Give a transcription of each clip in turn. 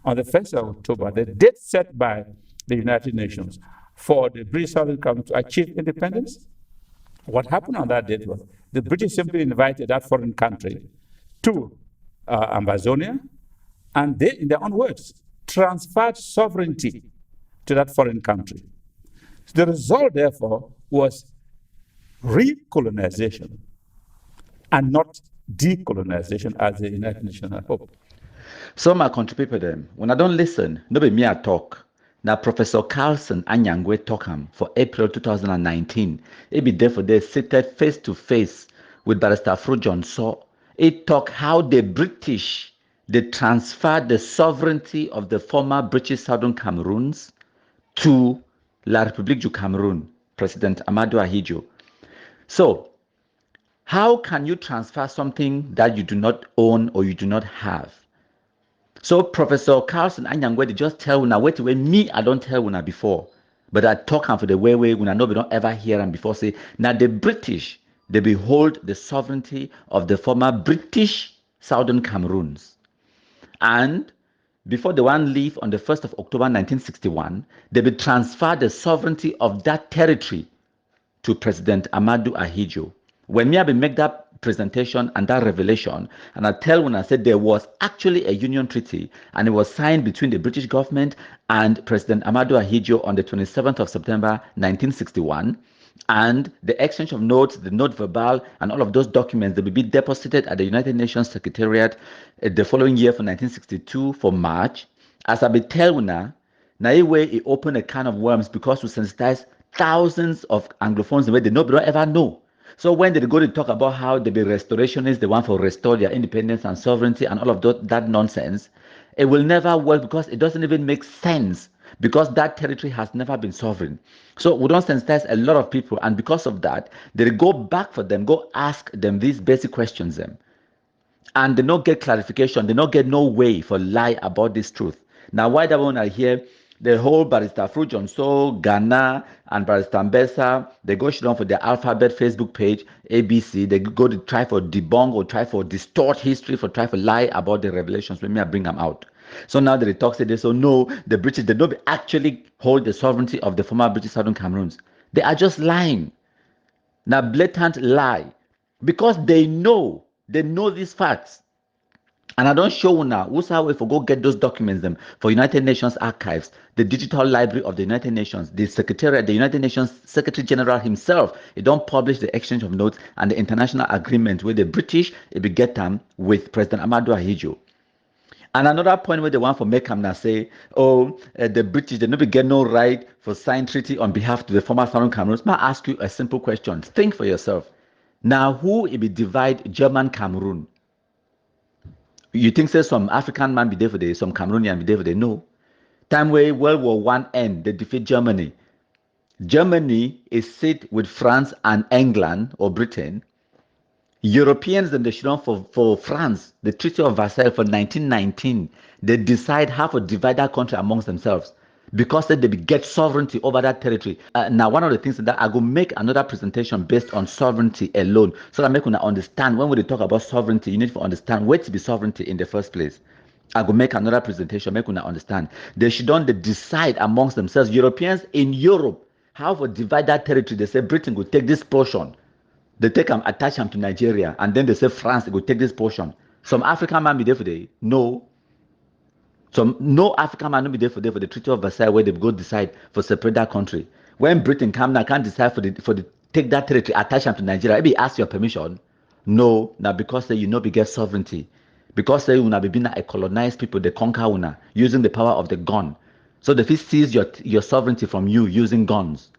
on the 1st of October, the date set by the United Nations for the British Southern Cameroon to achieve independence. What happened on that date was the British simply invited that foreign country to Ambazonia, and they, in their own words, transferred sovereignty to that foreign country. The result, therefore, was recolonization and not decolonization as the United Nations had hoped. So my country people them, when I don't listen, no be me I talk. Now Professor Carlson Anyangwe talk him for April 2019. He be there for they seated face to face with Barrister Afro John Saw. He talk how the British they transferred the sovereignty of the former British Southern Cameroons to La République du Cameroun, President Ahidjo Ahidjo. So, how can you transfer something that you do not own or you do not have? So Professor Carlson Anyangwe just tell una wait away me I don't tell una before, but I talk am for the way una know we don't ever hear am before say now the British they behold the sovereignty of the former British Southern Cameroons, and before the one leave on the 1st of October 1961, they will transfer the sovereignty of that territory to President Ahidjo Ahidjo. When me I make that presentation and that revelation, and I tell when I said there was actually a union treaty and it was signed between the British government and President Ahidjo Ahidjo on the 27th of September 1961, and the exchange of notes, the note verbal, and all of those documents, they will be deposited at the United Nations Secretariat the following year for 1962 for March. As I be tell now way it opened a can of worms because we sensitize thousands of Anglophones the way they don't ever know. So when they go to talk about how the restorationists, they want to restore their independence and sovereignty and all of that nonsense, it will never work because it doesn't even make sense, because that territory has never been sovereign. So we don't sensitize a lot of people, and because of that, they go back for them, go ask them these basic questions them. And they don't get clarification, they don't get no way for lie about this truth. Now why that one I hear the whole Barrister Afro John Saw, Ghana, and Barrister Mbesa, they go down for their alphabet Facebook page, ABC, they go to try for debunk or try for distort history, for try for lie about the revelations. When me I bring them out. So now that they talk, say they so no, the British, they don't actually hold the sovereignty of the former British Southern Cameroons. They are just lying. Now blatant lie. Because they know these facts. And I don't show now who's how if we go get those documents them for United Nations archives, the digital library of the United Nations, the Secretariat, the United Nations Secretary General himself, he don't publish the exchange of notes and the international agreement with the British, it be get them with President Ahidjo Ahidjo. And another point where they want for make them now say, oh, the British, they never get no right for sign treaty on behalf to the former Southern Cameroons. May I ask you a simple question? Think for yourself. Now, who it be divide German Cameroon? You think say some African man be there for day, some Cameroonian be there for day? No. Time where World War I end, they defeat Germany. Germany is sit with France and England or Britain. Europeans and the Chinon for France, the Treaty of Versailles for 1919, they decide how to divide that country amongst themselves because they get sovereignty over that territory. Now, one of the things that I go make another presentation based on sovereignty alone, so that make you understand when we talk about sovereignty, you need to understand what to be sovereignty in the first place. I go make another presentation, make you understand. They shouldn't decide amongst themselves. Europeans in Europe, how to divide that territory. They say Britain will take this portion. They take them, attach them to Nigeria, and then they say France, they will take this portion. Some African man be there for the no. No African man will be there for the Treaty of Versailles where they go decide for separate that country. When Britain come now, can't decide for the take that territory, attach them to Nigeria. Maybe ask your permission. No, now because they be get sovereignty. Because they will be being a colonized people, they conquer una using the power of the gun. So they fit seize your sovereignty from you using guns.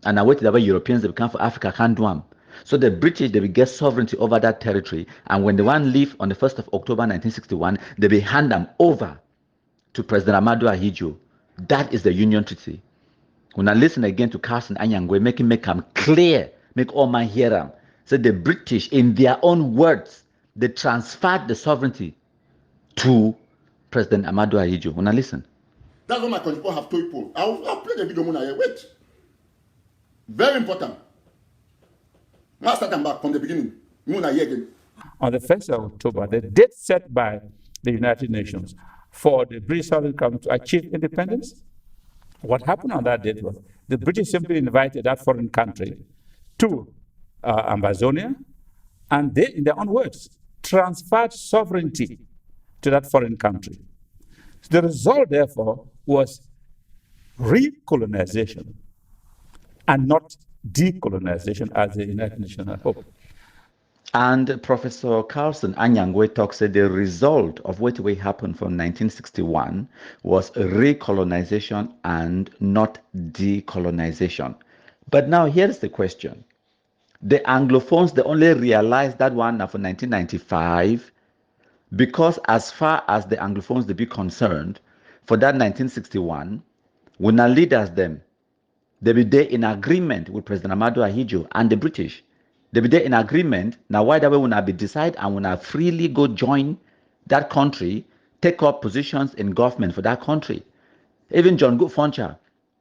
And I wait that way Europeans they come for Africa can't do them. So the British, they will get sovereignty over that territory. And when the one leave on the 1st of October 1961, they will hand them over to President Ahidjo Ahidjo. That is the Union Treaty. When I listen again to Carlson Anyangwe, make them clear, make all my hear them. So the British, in their own words, they transferred the sovereignty to President Ahidjo Ahidjo. When I listen. That's what my people have told people. I'll play the video here. Wait. Very important. Let's start back from the beginning. On the 1st of October, the date set by the United Nations for the British Southern Cameroons to achieve independence. What happened on that date was the British simply invited that foreign country to Amazonia, and they, in their own words, transferred sovereignty to that foreign country. The result, therefore, was recolonization and not decolonization as the United Nations had hoped. And Professor Carlson Anyangwe talks that the result of what happened from 1961 was recolonization and not decolonization. But now here's the question. The Anglophones, they only realized that one for 1995 because as far as the Anglophones they be concerned, for that 1961, when our leaders them, they be there in agreement with President Ahidjo and the British. They be there in agreement. Now, why that way when I be decide and when I freely go join that country, take up positions in government for that country. Even John Good Foncha,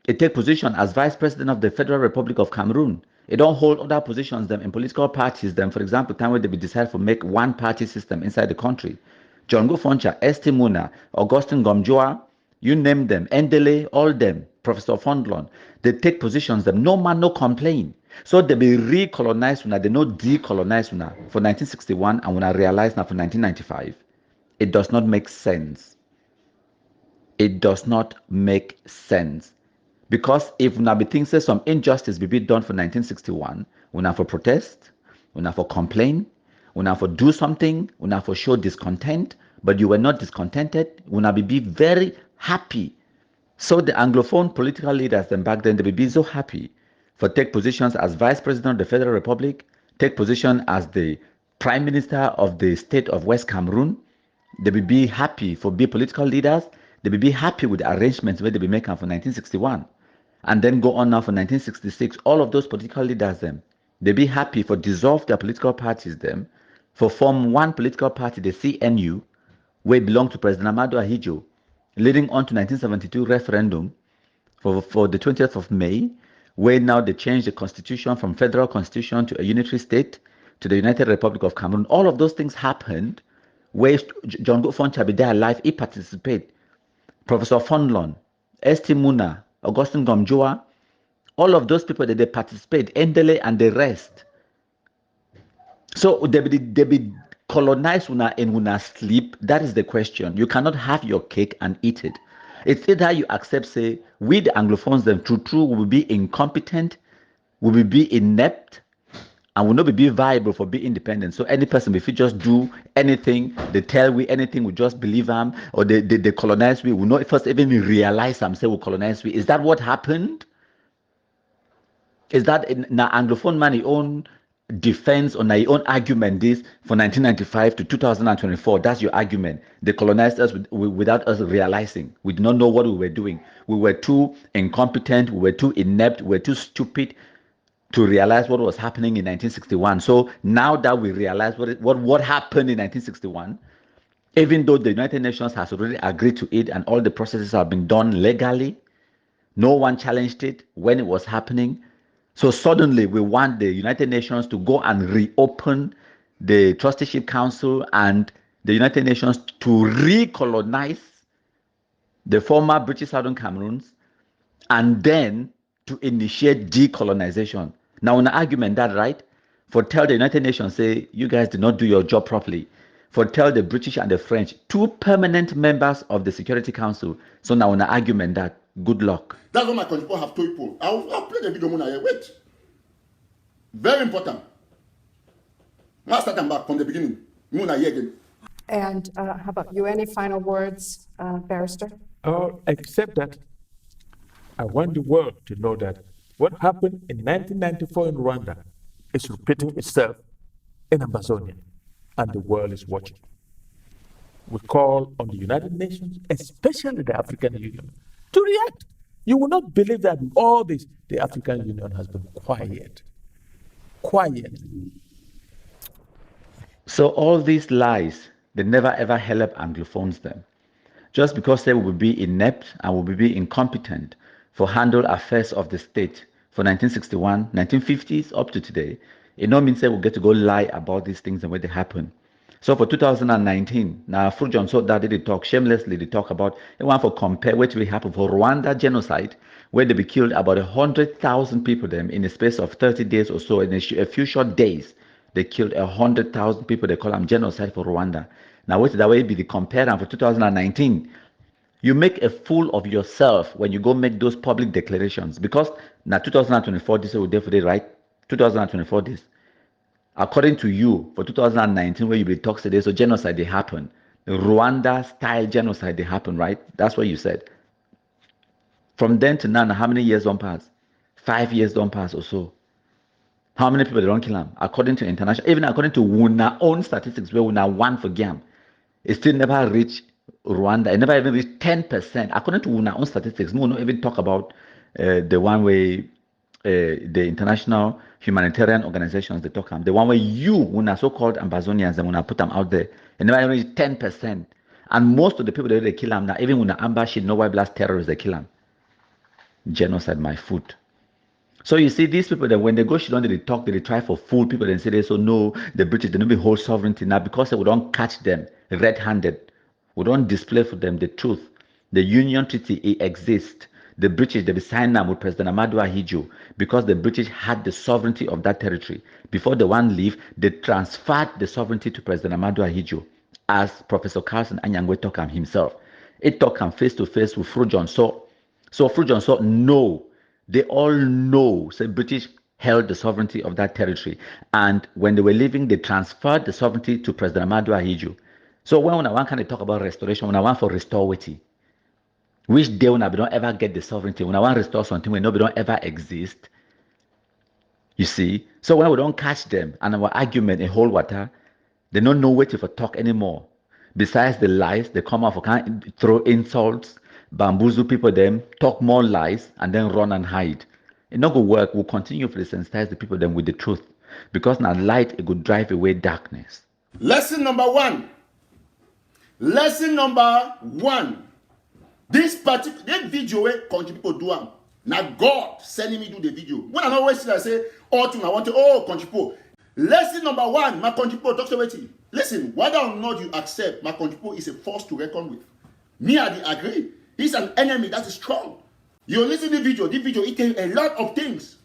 he take position as Vice President of the Federal Republic of Cameroon. He don't hold other positions them in political parties them. For example, time where they be decide to make one party system inside the country. John Good Foncha, Estimuna, Augustine Gomjoa, you name them, Endele, all them, Professor Fondlon, they take positions them, no man, no complaint. So they be recolonized when they no decolonized when for 1961 and when I realized now for 1995. It does not make sense. It does not make sense. Because if we be thinking some injustice be done for 1961, we have for protest, we have for complain, we have for do something, we have for show discontent, but you were not discontented, we have be very happy. So the Anglophone political leaders then back then, they would be so happy for take positions as Vice President of the Federal Republic, take position as the Prime Minister of the state of West Cameroon. They would be happy for be political leaders. They would be happy with the arrangements where they be making for 1961. And then go on now for 1966. All of those political leaders them, they be happy for dissolve their political parties them, for form one political party, the CNU, where it belonged to President Ahidjo, leading on to 1972 referendum for the 20th of May, where now they changed the constitution from federal constitution to a unitary state to the United Republic of Cameroon. All of those things happened where John Good Foncha be there alive, he participated. Professor Fondlon, Estimuna, Augustine Gomjoa, all of those people that they participate, Endele and the rest. So they be colonized in una sleep. That is the question. You cannot have your cake and eat it. It's either you accept, say, we the Anglophones, them true, will be incompetent, will be inept, and will not be viable for being independent. So any person, if you just do anything, they tell we anything, we just believe them, or they colonize we, will not first even realize them, say we colonize we. Is that what happened? Is that in Anglophone man own defense or your own argument this for 1995 to 2024? That's your argument. They colonized us without us realizing. We did not know what we were doing. We were too incompetent, we were too inept, we were too stupid to realize what was happening in 1961. So now that we realize what happened in 1961, even though the United Nations has already agreed to it and all the processes have been done legally, no one challenged it when it was happening. So suddenly we want the United Nations to go and reopen the Trusteeship Council and the United Nations to recolonize the former British Southern Cameroons and then to initiate decolonization. Now, an argument that, right, for tell the United Nations, say, you guys did not do your job properly. For tell the British and the French, two permanent members of the Security Council. So now an argument that, good luck. That's what my people have told people. I'll play the video here. Wait. Very important. Let's start them back from the beginning. And how about you? Any final words, Barrister? Except that I want the world to know that what happened in 1994 in Rwanda is repeating itself in Amazonia, and the world is watching. We call on the United Nations, especially the African Union, to react. You will not believe that in all this, the African Union has been quiet. Quiet. So all these lies, they never ever help Anglophones them. Just because they will be inept and will be incompetent for handle affairs of the state for 1961, 1950s up to today, it no means they will get to go lie about these things and where they happen. So for 2019, now Frujon so that they talk shamelessly, they talk about they want to compare what will happen for Rwanda genocide, where they be killed about 100,000 people them in a space of 30 days or so. In a few short days, they killed 100,000 people. They call them genocide for Rwanda. Now what that way be the compare for 2019? You make a fool of yourself when you go make those public declarations because now 2024 this will definitely right 2024 this. According to you, for 2019, where you be talks today, so genocide they happen. The Rwanda-style genocide they happen, right? That's what you said. From then to now, how many years don't pass? 5 years don't pass or so. How many people they don't kill them? According to international, even according to WUNA own statistics, where WUNA won for GAM, it still never reached Rwanda. It never even reached 10%. According to WUNA own statistics, no one even talk about the one way the international humanitarian organizations they talk about. The one where you, when are so-called Ambazonians, and when I put them out there, and never reach 10%. And most of the people that they kill them now, even when the ambush, no white blast terrorists, they kill them. Genocide, my foot. So you see, these people that when they go Shillong, they talk, they try for fool people and say they so no, the British they don't be hold sovereignty now because we don't catch them red-handed. We don't display for them the truth. The Union Treaty it exists. The British they be signed now with President Ahmadou Ahidjo because the British had the sovereignty of that territory. Before the one leave, they transferred the sovereignty to President Ahmadou Ahidjo, as Professor Carlson Anyangwe talk himself. It talk face to face with Frujon. So Frujon so no. They all know, say British held the sovereignty of that territory. And when they were leaving, they transferred the sovereignty to President Ahmadou Ahidjo. So when I want kind of talk about restoration, when I want for restority, which day when I don't ever get the sovereignty, when I want to restore something, when we don't ever exist, you see. So when we don't catch them and our argument in whole water, they don't know where to talk anymore. Besides the lies, they come out and throw insults, bamboozle people them, talk more lies, and then run and hide. It not go work. We'll continue to sensitize the people them with the truth. Because now light it could drive away darkness. Lesson number one. Lesson number one. This video where country people do am. Now God sending me do the video. When I always say, oh, I want to, country people. Lesson number one, my country people talk to waiting. Listen, whether or not you accept, my country people is a force to reckon with. Me, I agree. He's an enemy that is strong. You listen to the video it tells a lot of things.